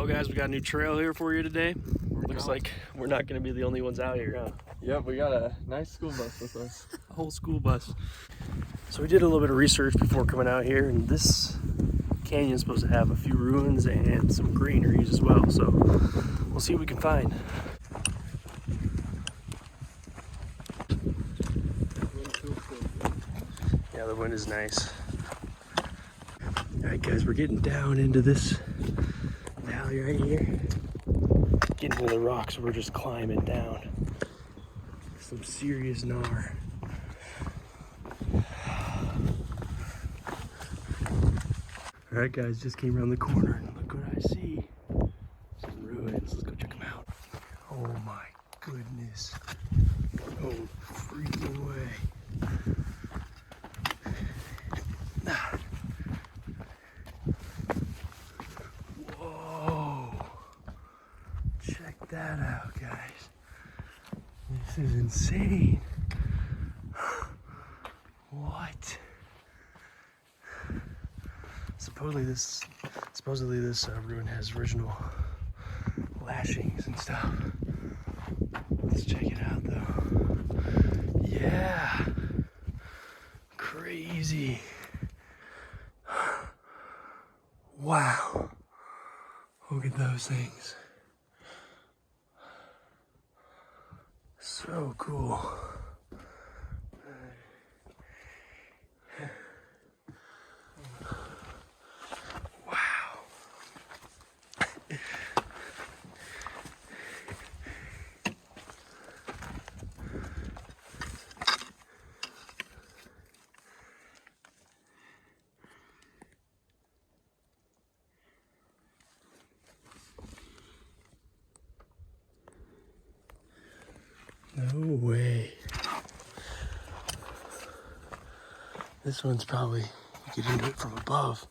Well guys, we got a new trail here for you today. Looks like we're not going to be the only ones out here, huh? Yep, we got a nice school bus with us. A whole school bus. So we did a little bit of research before coming out here, and this canyon is supposed to have a few ruins and some greeneries as well. So we'll see what we can find. Yeah, the wind is nice. All right guys, we're getting down into this valley right here. Getting to the rocks, we're just climbing down. Some serious gnar. All right guys, just came around the corner and look what I see. Some ruins, let's go check them out. Oh my goodness. No freaking way. Whoa. Check that out, guys. This is insane. What? Supposedly this ruin has original lashings and stuff. Let's check it out though. Yeah. Crazy. Wow. Look at those things. So cool. No way. This one's probably, you get into it from above.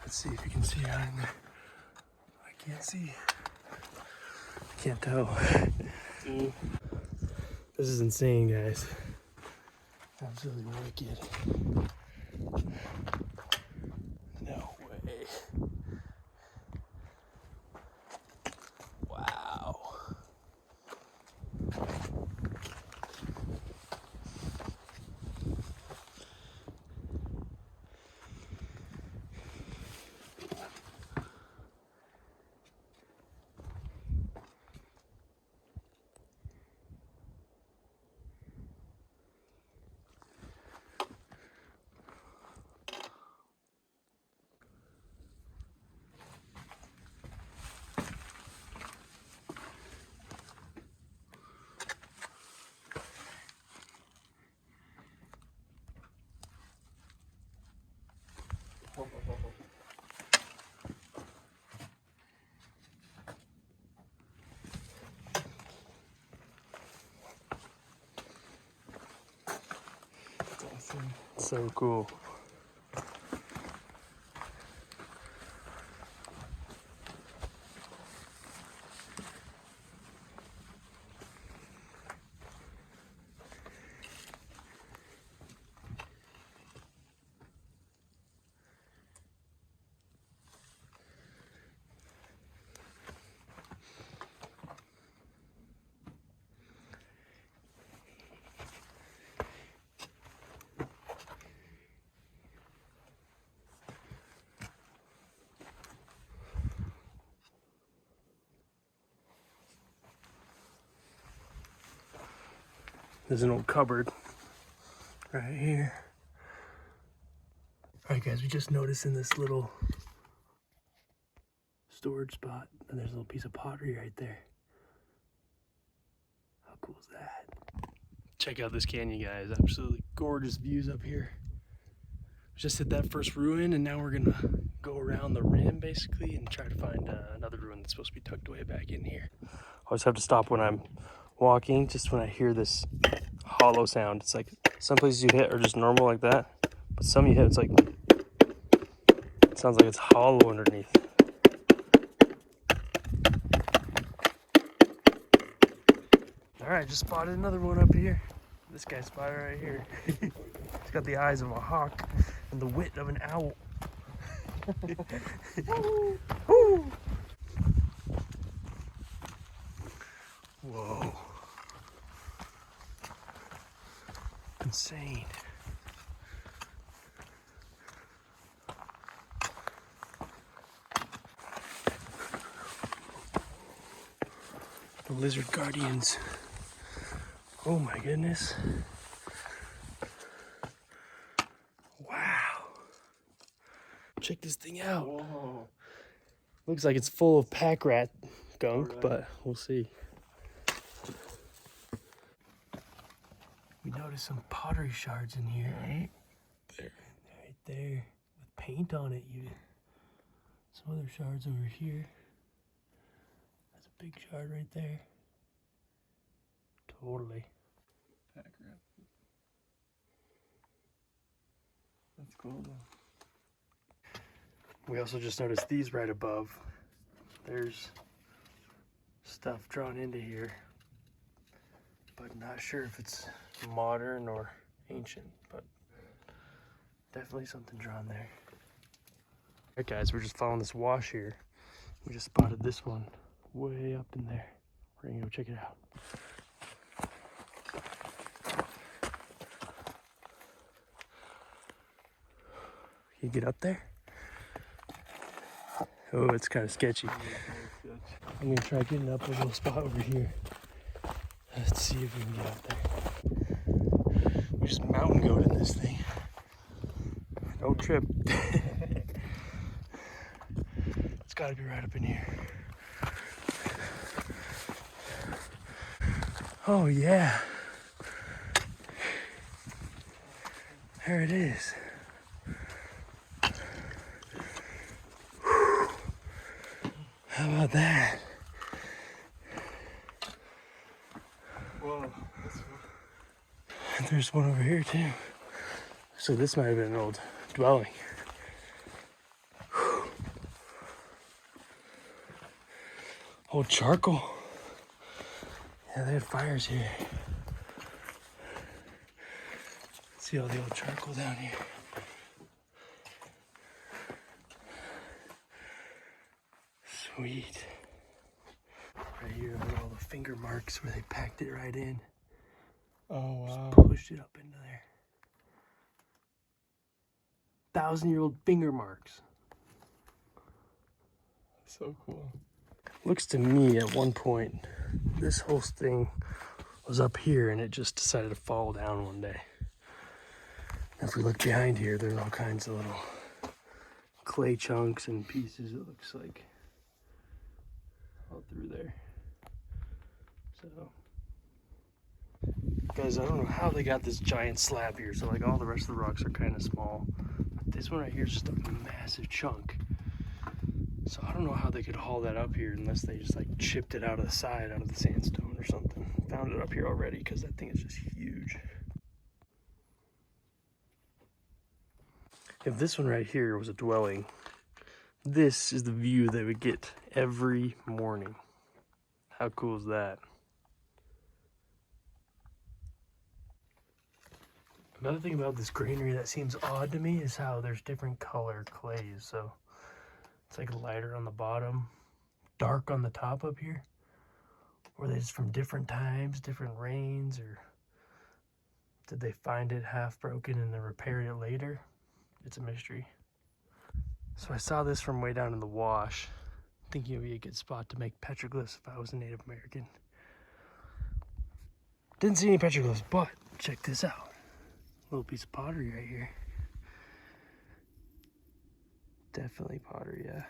Let's see if you can see out in there. I can't see. I can't tell. This is insane, guys. Absolutely wicked. No way. Wow. So cool. There's an old cupboard right here. All right, guys, we just noticed in this little storage spot, and there's a little piece of pottery right there. How cool is that? Check out this canyon, guys. Absolutely gorgeous views up here. We just hit that first ruin, and now we're gonna go around the rim, basically, and try to find another ruin that's supposed to be tucked away back in here. I always have to stop when I'm walking, just when I hear this hollow sound. It's like some places you hit are just normal like that, but some you hit, it's like, it sounds like it's hollow underneath. All right, just spotted another one up here. This guy spotted right here. He's got the eyes of a hawk and the wit of an owl. insane. The lizard guardians. Oh my goodness. Wow. Check this thing out. Whoa. Looks like it's full of pack rat gunk, Alright. but we'll see. We noticed some pottery shards in here. Right there. Right there. With paint on it, even. Some other shards over here. That's a big shard right there. Totally. Pack rat. That's cool though. We also just noticed these right above. There's stuff drawn into here, but not sure if it's modern or ancient, but definitely something drawn there. Alright guys, we're just following this wash here. We just spotted this one way up in there. We're gonna go check it out. Can you get up there? Oh, it's kind of sketchy. I'm gonna try getting up a little spot over here. Let's see if we can get up there. We just mountain goated this thing. Don't trip. It's gotta be right up in here. Oh yeah. There it is. How about that? Whoa. And there's one over here too. So this might have been an old dwelling. Old charcoal. Yeah, they had fires here. See all the old charcoal down here. Sweet. Right here are all the finger marks where they packed it right in. Oh wow. Pushed it up into there. 1,000-year-old finger marks. So cool. Looks to me at one point, this whole thing was up here and it just decided to fall down one day. If we look behind here, there's all kinds of little clay chunks and pieces, it looks like, all through there. So, guys, I don't know how they got this giant slab here. So like all the rest of the rocks are kind of small. But this one right here is just a massive chunk. So I don't know how they could haul that up here unless they just like chipped it out of the side, out of the sandstone or something. Found it up here already because that thing is just huge. If this one right here was a dwelling, this is the view they would get every morning. How cool is that? Another thing about this granary that seems odd to me is how there's different color clays. So it's like lighter on the bottom, dark on the top up here. Were they just from different times, different rains, or did they find it half broken and then repaired it later? It's a mystery. So I saw this from way down in the wash, thinking it would be a good spot to make petroglyphs if I was a Native American. Didn't see any petroglyphs, but check this out. Little piece of pottery right here. Definitely pottery, yeah.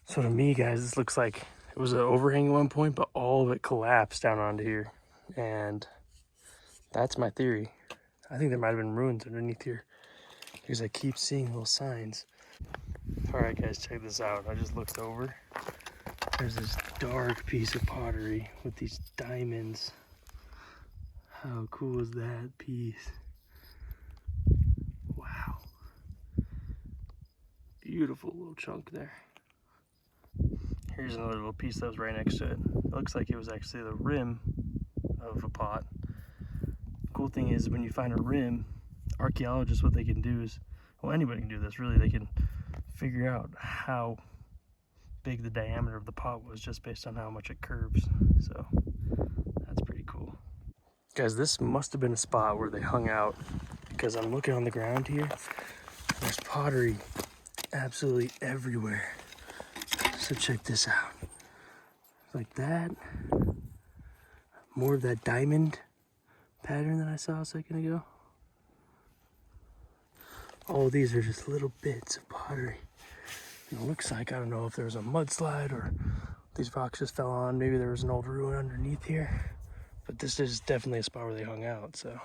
So to me, guys, this looks like it was an overhang at one point, but all of it collapsed down onto here. And that's my theory. I think there might have been ruins underneath here because I keep seeing little signs. All right, guys, check this out. I just looked over. There's this dark piece of pottery with these diamonds. How cool is that piece? Wow. Beautiful little chunk there. Here's another little piece that was right next to it. It looks like it was actually the rim of a pot. Cool thing is when you find a rim, archaeologists, what they can do is, well, anybody can do this really, they can figure out how big the diameter of the pot was just based on how much it curves. So That's pretty cool. Guys, this must have been a spot where they hung out because I'm looking on the ground here. There's pottery absolutely everywhere. So check this out. Like that. More of that diamond pattern that I saw a second ago. All these are just little bits of pottery. It looks like, I don't know if there was a mudslide or these rocks just fell on. Maybe there was an old ruin underneath here. But this is definitely a spot where they hung out, so.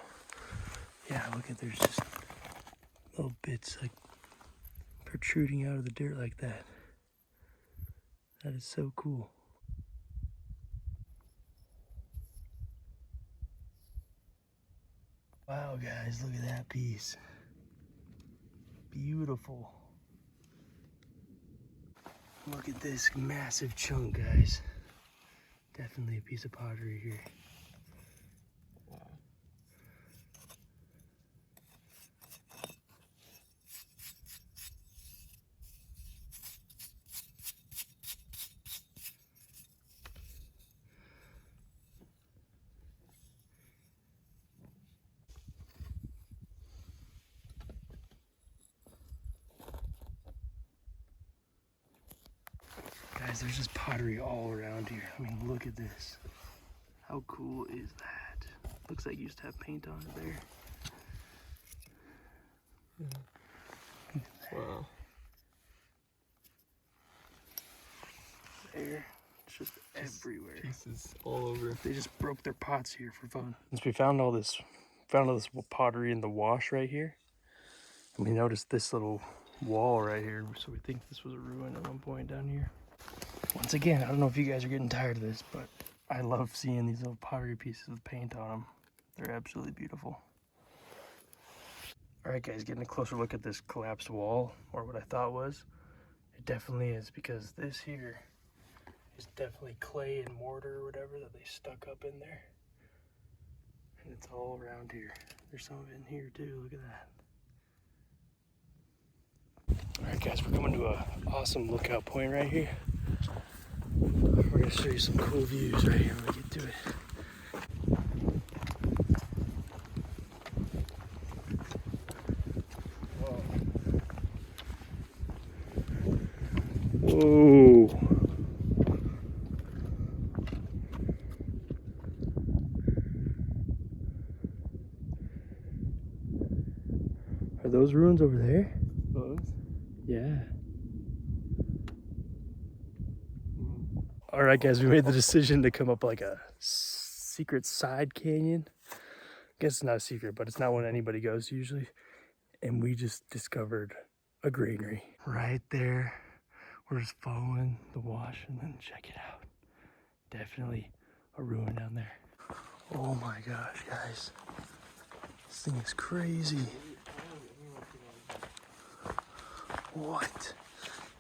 Yeah, look at, there's just little bits like protruding out of the dirt like that. That is so cool. Wow, guys, look at that piece. Beautiful. Look at this massive chunk, guys. Definitely a piece of pottery here. Guys, there's just pottery all around here. I mean, look at this. How cool is that? Looks like you used to have paint on it there. Wow. There. It's just everywhere. Pieces all over. They just broke their pots here for fun. Since we found all this pottery in the wash right here, and we noticed this little wall right here, so we think this was a ruin at one point down here. Once again, I don't know if you guys are getting tired of this, but I love seeing these little pottery pieces with paint on them. They're absolutely beautiful. All right, guys, getting a closer look at this collapsed wall, or what I thought was. It definitely is, because this here is definitely clay and mortar or whatever that they stuck up in there. And it's all around here. There's some of it in here too, look at that. All right, guys, we're coming to an awesome lookout point right here. We're gonna show you some cool views right here when we get to it. Whoa. Are those ruins over there? Those? Yeah. All right, guys, we made the decision to come up like a secret side canyon. I guess it's not a secret, but it's not one anybody goes to usually. And we just discovered a granary right there. We're just following the wash, and then check it out. Definitely a ruin down there. Oh my gosh, guys. This thing is crazy. What?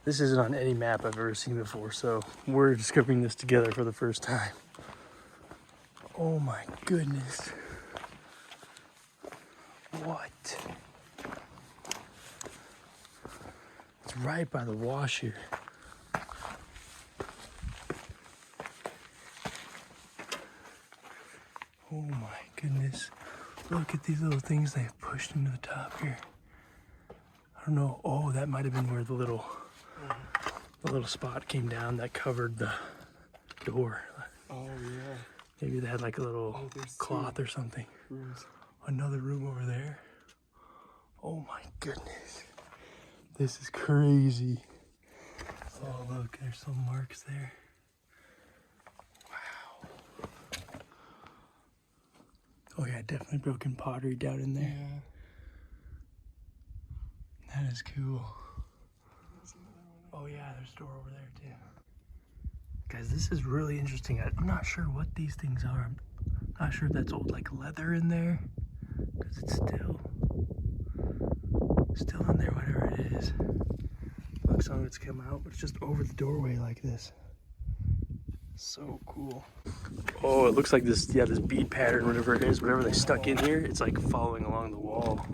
This isn't on any map I've ever seen before, so we're discovering this together for the first time. Oh my goodness. What? It's right by the wash here. Oh my goodness. Look at these little things they've pushed into the top here. I don't know. Oh, that might have been where the little spot came down that covered the door. Oh, yeah. Maybe they had like a little cloth or something. Rooms. Another room over there. Oh my goodness. This is crazy. Oh, look, there's some marks there. Wow. Oh yeah, definitely broken pottery down in there. Yeah. That is cool. Oh yeah, there's a door over there too. Guys, this is really interesting. I'm not sure what these things are. I'm not sure if that's old like leather in there, because it's still in there, whatever it is. Look, some of it's come out, but it's just over the doorway like this. So cool. Oh, it looks like this, yeah, this bead pattern, whatever it is, whatever they stuck in here, it's like following along the wall.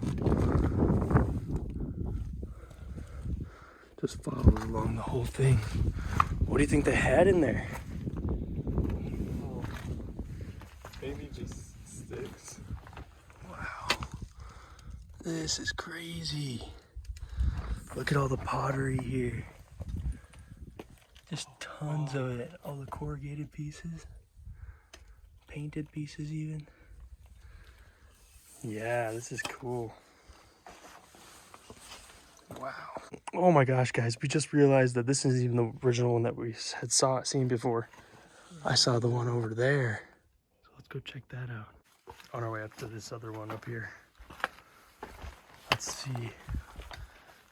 Just follows along the whole thing. What do you think they had in there? Maybe just sticks. Wow. This is crazy. Look at all the pottery here. Just tons of it. All the corrugated pieces. Painted pieces even. Yeah, this is cool. Wow. Oh my gosh, guys. We just realized that this isn't even the original one that we had seen before. I saw the one over there. So let's go check that out. On our way up to this other one up here. Let's see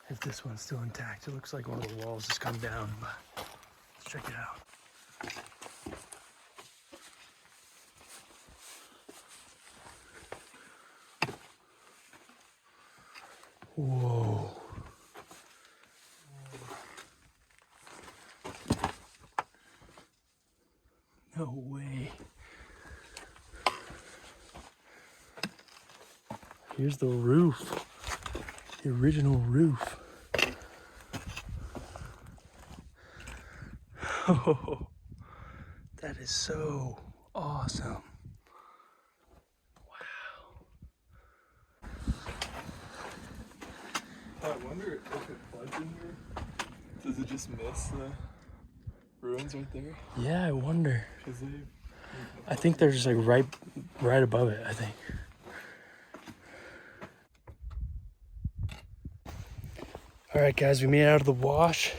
if this one's still intact. It looks like one of the walls has come down, but let's check it out. Whoa. No way. Here's the roof. The original roof. Oh, that is so awesome. I wonder if it floods in here, does it just miss the ruins right there? Yeah, I wonder. 'Cause I think they're just like right above it, I think. All right, guys, we made it out of the wash.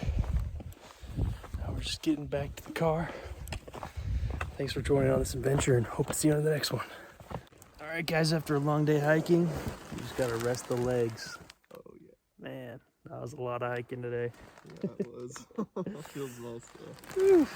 Now we're just getting back to the car. Thanks for joining on this adventure and hope to see you on the next one. All right, guys, after a long day hiking, we just gotta rest the legs. Oh yeah, Man, that was a lot of hiking today. yeah it was. Feels nice though.